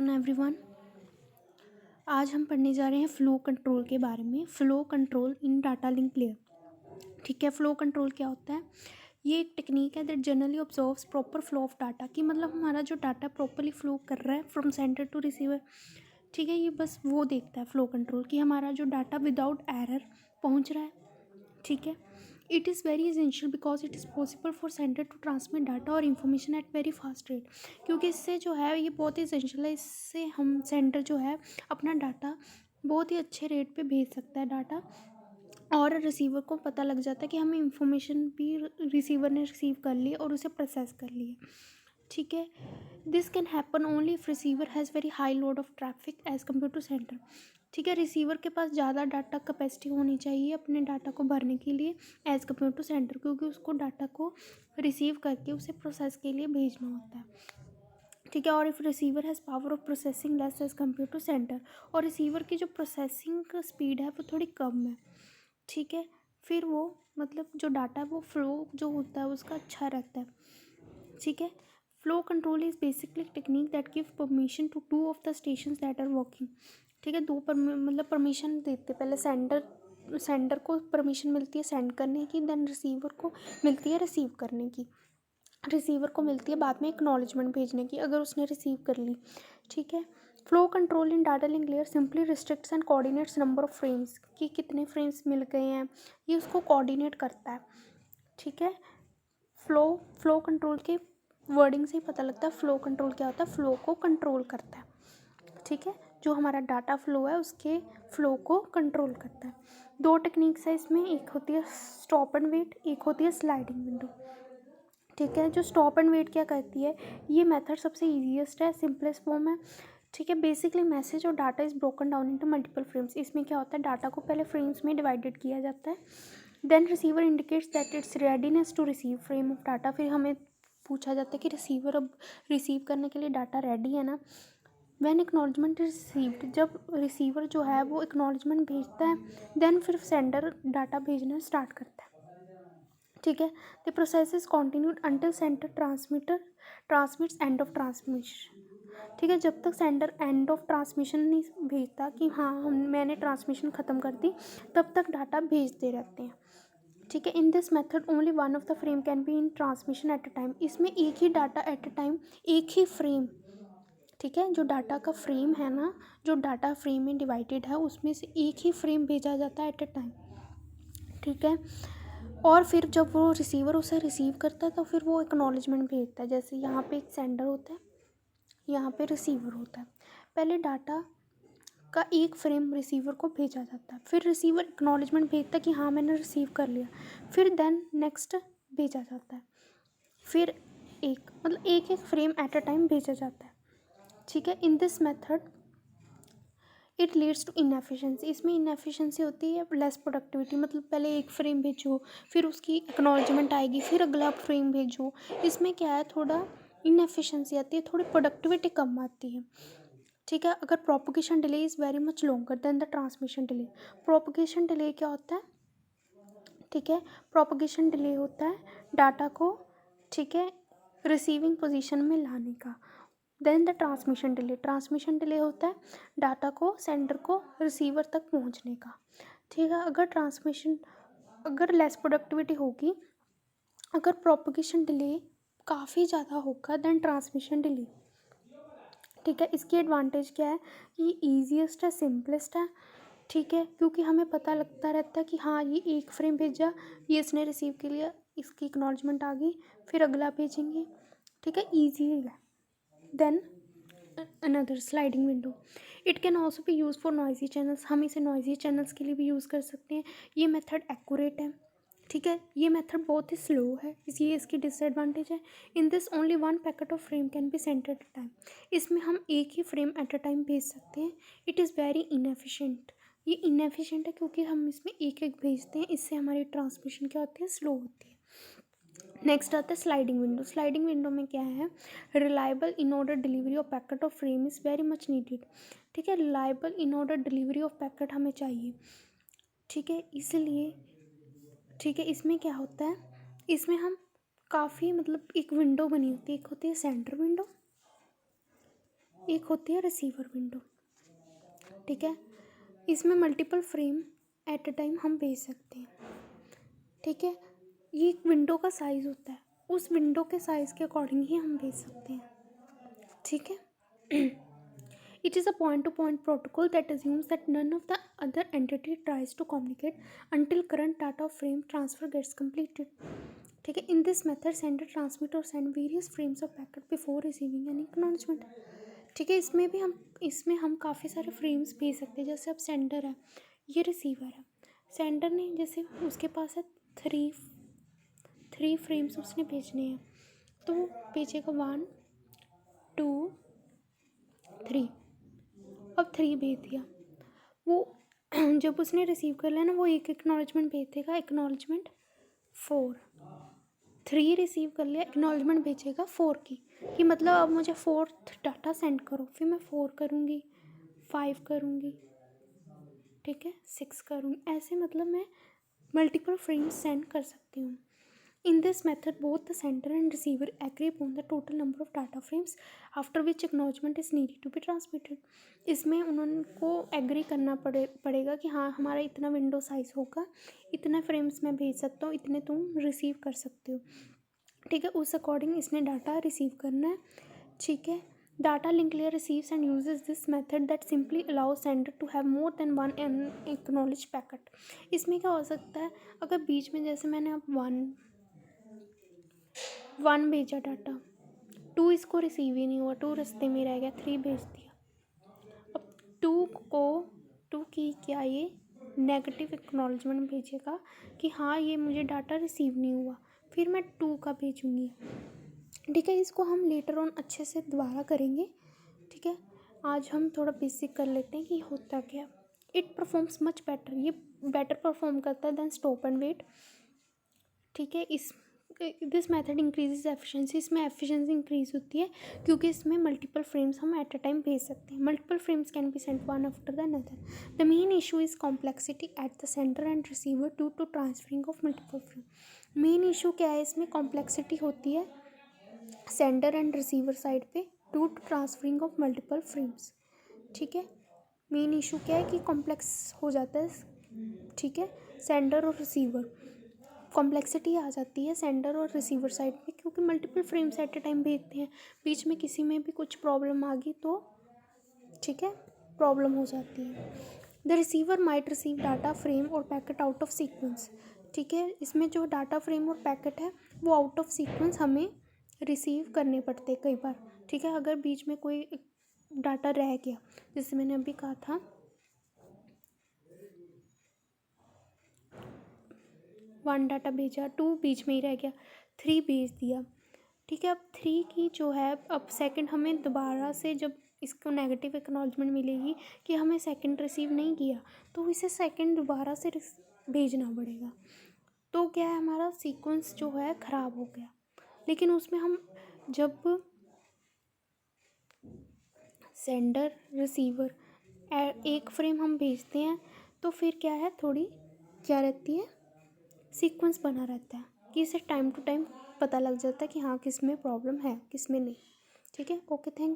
Afternoon everyone. आज हम पढ़ने जा रहे हैं फ़्लो कंट्रोल के बारे में। फ़्लो कंट्रोल इन डाटा लिंक लेयर। ठीक है, फ़्लो कंट्रोल क्या होता है? ये एक टेक्निक है that generally observes proper flow of data, कि मतलब हमारा जो डाटा प्रॉपरली फ्लो कर रहा है फ्रॉम सेंटर टू रिसीवर। ठीक है, ये बस वो देखता है फ़्लो कंट्रोल कि हमारा जो डाटा विदाउट एरर पहुंच रहा है। ठीक है, it is very essential because it is possible for centre to transmit data और information at very fast rate. क्योंकि इससे जो है ये बहुत ही एसेंशियल है, इससे हम सेंटर जो है अपना डाटा बहुत ही अच्छे रेट पे भेज सकता है डाटा, और रिसीवर को पता लग जाता है कि हमें इंफॉर्मेशन भी रिसीवर ने रिसीव कर ली और उसे प्रोसेस कर ली। ठीक है, this can happen only if receiver has very high load of traffic as compare to sender. ठीक है, रिसीवर के पास ज़्यादा डाटा कैपेसिटी होनी चाहिए अपने डाटा को भरने के लिए एज़ कम्पेयर टू सेंटर, क्योंकि उसको डाटा को रिसीव करके उसे प्रोसेस के लिए भेजना होता है। ठीक है, और if receiver has power of processing less as compare to sender, और रिसीवर की जो प्रोसेसिंग स्पीड है वो थोड़ी कम है। ठीक है, फिर वो मतलब जो डाटा है वो फ्लो जो होता है उसका अच्छा रहता है। ठीक है, flow control is basically technique that give permission to two of the stations that are working. ठीक है, मतलब परमिशन देते, पहले सेंडर को परमिशन मिलती है सेंड करने की, देन रिसीवर को मिलती है रिसीव करने की। रिसीवर को मिलती है बाद में एक्नॉलेजमेंट भेजने की अगर उसने रिसीव कर ली। ठीक है, flow control in data link layer simply restricts and coordinates number of frames, कि कितने फ्रेम्स मिल गए हैं, ये उसको कोऑर्डिनेट करता है। ठीक है, फ्लो कंट्रोल के वर्डिंग से ही पता लगता है फ्लो कंट्रोल क्या होता है। फ्लो को कंट्रोल करता है। ठीक है, जो हमारा डाटा फ्लो है उसके फ्लो को कंट्रोल करता है। दो टेक्निक्स है इसमें, एक होती है स्टॉप एंड वेट, एक होती है स्लाइडिंग विंडो। ठीक है, जो स्टॉप एंड वेट क्या करती है, ये मेथड सबसे ईजीएस्ट है, सिंपलेस्ट फॉर्म है। ठीक है, बेसिकली मैसेज और data is broken down into multiple frames. इसमें क्या होता है, डाटा को पहले फ्रेम्स में डिवाइडेड किया जाता है, then receiver indicates that its readiness to receive frame of data. फिर हमें पूछा जाता है कि रिसीवर अब रिसीव करने के लिए डाटा रेडी है ना। व्हेन एक्नॉलेजमेंट रिसीव्ड, जब रिसीवर जो है वो एक्नॉलेजमेंट भेजता है, देन फिर सेंडर डाटा भेजना स्टार्ट करता है। ठीक है, the process is continued until centre transmits end of transmission. ठीक है, जब तक सेंडर एंड ऑफ ट्रांसमिशन नहीं भेजता कि हाँ मैंने ट्रांसमिशन ख़त्म कर दी, तब तक डाटा भेजते रहते हैं। ठीक है, in this method only one of the frame can be in transmission eight a time. इसमें एक ही डाटा एट अ टाइम, एक ही फ्रेम। ठीक है, जो डाटा का फ्रेम है ना, जो डाटा फ्रेम में डिवाइडेड है उसमें से एक ही फ्रेम भेजा जाता है एट अ टाइम। ठीक है, और फिर जब वो रिसीवर उसे रिसीव करता है तो फिर वो एक्नॉलेजमेंट भेजता है। जैसे यहाँ पे एक सेंडर होता है, यहाँ पे रिसीवर होता है। पहले डाटा का एक फ्रेम रिसीवर को भेजा जाता है, फिर रिसीवर एक्नॉलेजमेंट भेजता है कि हाँ मैंने रिसीव कर लिया, फिर देन नेक्स्ट भेजा जाता है, फिर एक एक फ्रेम एट अ टाइम भेजा जाता है। ठीक है, in this method it leads to inefficiency. इसमें इनएफिशिएंसी होती है लेस प्रोडक्टिविटी, मतलब पहले एक फ्रेम भेजो, फिर उसकी एक्नॉलेजमेंट आएगी, फिर अगला फ्रेम भेजो। इसमें क्या है, थोड़ा इनएफिशिएंसी आती है, थोड़ी प्रोडक्टिविटी कम आती है। ठीक है, अगर propagation delay is very much longer than the transmission delay. Propagation delay क्या होता है? ठीक है, प्रोपगेशन डिले होता है डाटा को, ठीक है, रिसीविंग पोजीशन में लाने का। देन द ट्रांसमिशन डिले होता है डाटा को सेंडर को रिसीवर तक पहुंचने का। ठीक है, अगर लेस प्रोडक्टिविटी होगी, अगर प्रोपगेशन डिले काफ़ी ज़्यादा होगा देन ट्रांसमिशन डिले। ठीक है, इसकी एडवांटेज क्या है कि ईजीएस्ट है, सिंपलेस्ट है। ठीक है, क्योंकि हमें पता लगता रहता है कि हाँ ये एक फ्रेम भेजा, ये इसने रिसीव कर लिया, इसकी एक्नॉलेजमेंट आ गई, फिर अगला भेजेंगे। ठीक है, ईजी है। Then another sliding window, it can also be use for noisy channels. हम इसे नॉइजी चैनल्स के लिए भी यूज़ कर सकते हैं। ये मेथड एक्यूरेट है। ठीक है, ये मेथड बहुत ही स्लो है, ये इसकी डिसएडवांटेज है। In this only one packet of frame can be Saint eight a time. इसमें हम एक ही फ्रेम एट अ टाइम भेज सकते हैं। It is very inefficient. ये इनएफिशिएंट है क्योंकि हम इसमें एक एक भेजते हैं, इससे हमारी ट्रांसमिशन क्या होती है, स्लो होती है। नेक्स्ट आता है स्लाइडिंग विंडो। स्लाइडिंग विंडो में क्या है, reliable in order delivery of packet of frame is very much needed. ठीक है, reliable in order delivery of packet हमें चाहिए। ठीक है, इसलिए ठीक है, इसमें क्या होता है, इसमें हम काफ़ी मतलब एक विंडो बनी होती है, एक होती है सेंटर विंडो, एक होती है रिसीवर विंडो, ठीक है। इसमें multiple frame eight a time हम भेज सकते हैं, ठीक है। ये एक विंडो का साइज़ होता है, उस विंडो के साइज़ के अकॉर्डिंग ही हम भेज सकते हैं, ठीक है। It is a point-to-point protocol that assumes that none of the other entity tries to communicate until current data frame transfer gets completed. ठीक है। In this method, sender transmit or send various frames of packet before receiving any acknowledgement. ठीक है। इसमें हम काफ़ी सारे frames भेज सकते हैं। जैसे अब सेंडर है, ये रिसीवर है। सेंडर ने जैसे उसके पास है थ्री फ्रेम्स उसने भेजने हैं, तो वो भेजेगा 1 2 3। अब 3 भेज दिया, वो जब उसने रिसीव कर लिया ना, वो एक एक्नॉलेजमेंट भेज देगा, एक्नॉलेजमेंट 4। 3 रिसीव कर लिया, एक्नॉलेजमेंट भेजेगा 4 की, कि मतलब अब मुझे 4th डाटा सेंड करो। फिर मैं 4 करूँगी, 5 करूँगी, ठीक है, 6 करूँगी, ऐसे मतलब मैं मल्टीपल फ्रेम्स सेंड कर सकती हूँ। In this method, both the sender and receiver agree upon the total number of data frames after which acknowledgement is needed to be transmitted. इसमें उनको एग्री करना पड़ेगा कि हाँ हमारा इतना विंडो साइज़ होगा, इतने फ्रेम्स मैं भेज सकता हूँ, इतने तुम रिसीव कर सकते हो, ठीक है। उस अकॉर्डिंग इसने डाटा रिसीव करना है, ठीक है। Data link layer receives and uses this method that simply allows sender to have more than one acknowledged packet. इसमें क्या हो सकता है, अगर बीच में जैसे मैंने अब 1 भेजा डाटा, 2 इसको रिसीव ही नहीं हुआ, 2 रास्ते में रह गया, 3 भेज दिया। अब 2 की क्या ये नेगेटिव एक्नॉलेजमेंट भेजेगा कि हाँ ये मुझे डाटा रिसीव नहीं हुआ, फिर मैं 2 का भेजूँगी, ठीक है। इसको हम लेटर ऑन अच्छे से दोबारा करेंगे, ठीक है। आज हम थोड़ा बेसिक कर लेते हैं कि होता क्या। इट परफॉर्म्स मच बेटर, ये बेटर परफॉर्म करता है देन स्टॉप एंड वेट, ठीक है। दिस मेथड इंक्रीजेज एफिशिएंसी, इसमें एफिशिएंसी इंक्रीज होती है क्योंकि इसमें मल्टीपल फ्रेम्स हम एट अ टाइम भेज सकते हैं। Multiple frames can be sent one after the other. The main issue is complexity at the sender and receiver due to transferring of multiple frame. Main issue क्या है, इसमें complexity होती है sender and receiver side पे due to transferring of multiple frames, ठीक है। Main issue क्या है कि कॉम्प्लेक्स हो जाता है, ठीक है, सेंडर और रिसीवर, कॉम्प्लेक्सिटी आ जाती है सेंडर और रिसीवर साइड पे क्योंकि multiple frames at a time भेजते हैं, बीच में किसी में भी कुछ प्रॉब्लम आ गई तो ठीक है प्रॉब्लम हो जाती है। The receiver might receive data frame और पैकेट आउट ऑफ सीक्वेंस, ठीक है। इसमें जो डाटा फ्रेम और पैकेट है वो आउट ऑफ सीक्वेंस हमें रिसीव करने पड़ते हैं कई बार, ठीक है। अगर बीच में कोई डाटा रह गया, जैसे मैंने अभी कहा था 1 डाटा भेजा, 2 बीच में ही रह गया, 3 भेज दिया, ठीक है। अब 3 की जो है, अब सेकंड हमें दोबारा से जब इसको नेगेटिव एक्नॉलेजमेंट मिलेगी कि हमें सेकंड रिसीव नहीं किया, तो इसे सेकंड दोबारा से भेजना पड़ेगा, तो क्या है हमारा सीक्वेंस जो है ख़राब हो गया। लेकिन उसमें हम जब सेंडर रिसीवर एक फ्रेम हम भेजते हैं तो फिर क्या है, थोड़ी क्या रहती है, सीक्वेंस बना रहता है कि इसे टाइम टू टाइम पता लग जाता है कि हाँ किस में प्रॉब्लम है किस में नहीं, ठीक है। Okay, thank